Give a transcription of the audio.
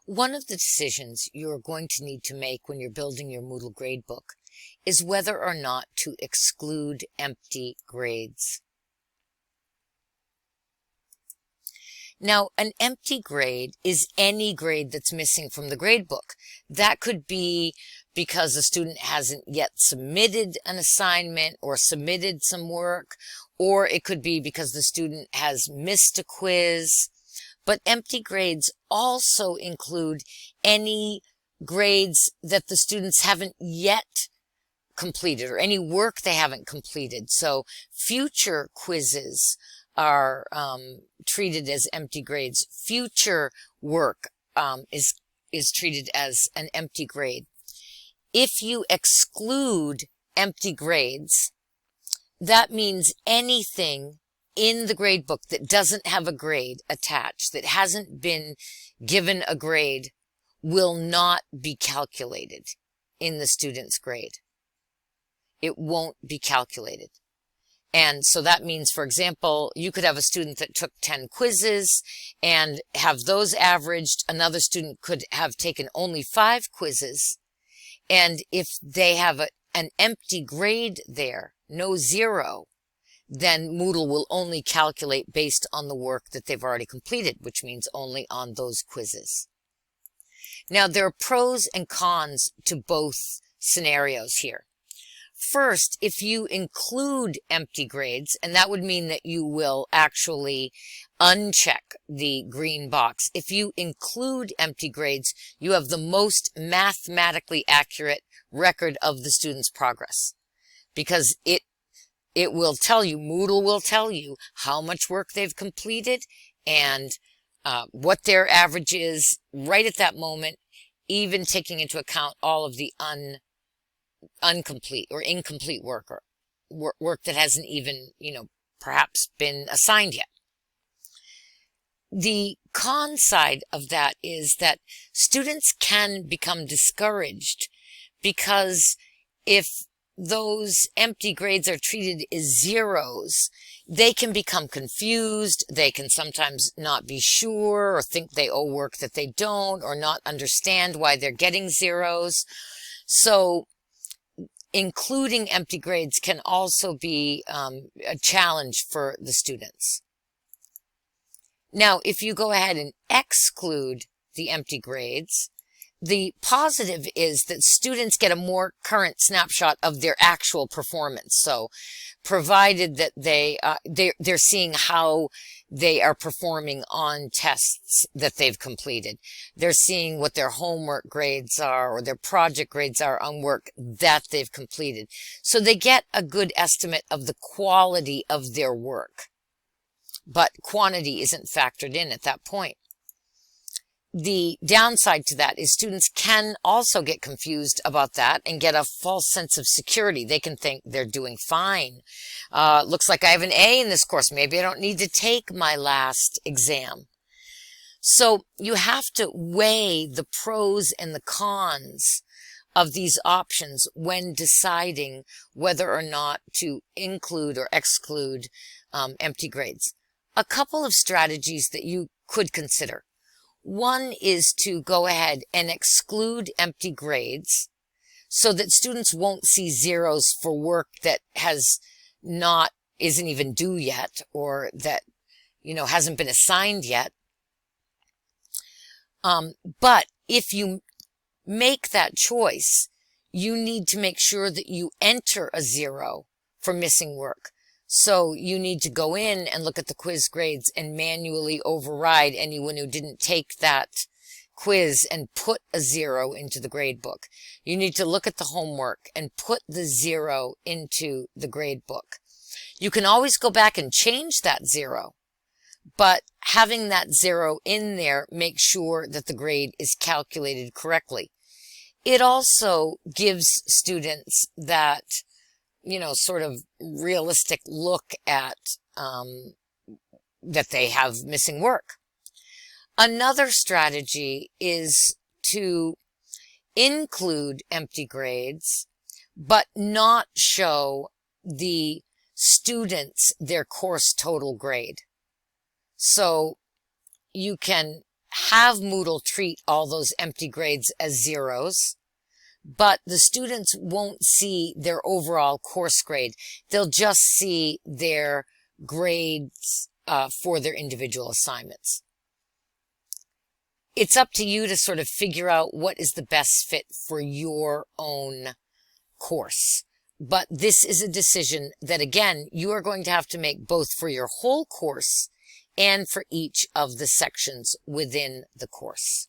One of the decisions you're going to need to make when you're building your Moodle gradebook is whether or not to exclude empty grades. Now, an empty grade is any grade that's missing from the gradebook. That could be because the student hasn't yet submitted an assignment or submitted some work, or it could be because the student has missed a quiz. But empty grades also include any grades that the students haven't yet completed or any work they haven't completed. So future quizzes are treated as empty grades. Future work is treated as an empty grade. If you exclude empty grades, that means anything in the gradebook that doesn't have a grade attached, that hasn't been given a grade, will not be calculated in the student's grade. It won't be calculated. And so that means, for example, you could have a student that took 10 quizzes and have those averaged. Another student could have taken only 5 quizzes. And if they have an empty grade there, no 0, then Moodle will only calculate based on the work that they've already completed, which means only on those quizzes. Now, there are pros and cons to both scenarios here. First, if you include empty grades, and that would mean that you will actually uncheck the green box. If you include empty grades, you have the most mathematically accurate record of the student's progress, because it will tell you, Moodle will tell you how much work they've completed and what their average is right at that moment, even taking into account all of the incomplete work or work that hasn't even, perhaps been assigned yet. The con side of that is that students can become discouraged, because if those empty grades are treated as 0s, they can become confused. They can sometimes not be sure or think they owe work that they don't, or not understand why they're getting 0s. So including empty grades can also be a challenge for the students. Now, if you go ahead and exclude the empty grades, the positive is that students get a more current snapshot of their actual performance. So provided that they're seeing how they are performing on tests that they've completed. They're seeing what their homework grades are or their project grades are on work that they've completed. So they get a good estimate of the quality of their work. But quantity isn't factored in at that point. The downside to that is students can also get confused about that and get a false sense of security. They can think they're doing fine. Looks like I have an A in this course. Maybe I don't need to take my last exam. So you have to weigh the pros and the cons of these options when deciding whether or not to include or exclude empty grades. A couple of strategies that you could consider. One is to go ahead and exclude empty grades so that students won't see 0s for work that isn't even due yet, or that, hasn't been assigned yet. But if you make that choice, you need to make sure that you enter a 0 for missing work. So you need to go in and look at the quiz grades and manually override anyone who didn't take that quiz and put a 0 into the gradebook. You need to look at the homework and put the 0 into the gradebook. You can always go back and change that 0, but having that 0 in there makes sure that the grade is calculated correctly. It also gives students that sort of realistic look at that they have missing work. Another strategy is to include empty grades, but not show the students their course total grade. So you can have Moodle treat all those empty grades as zeros, but the students won't see their overall course grade. They'll just see their grades for their individual assignments. It's up to you to sort of figure out what is the best fit for your own course. But this is a decision that, again, you are going to have to make both for your whole course and for each of the sections within the course.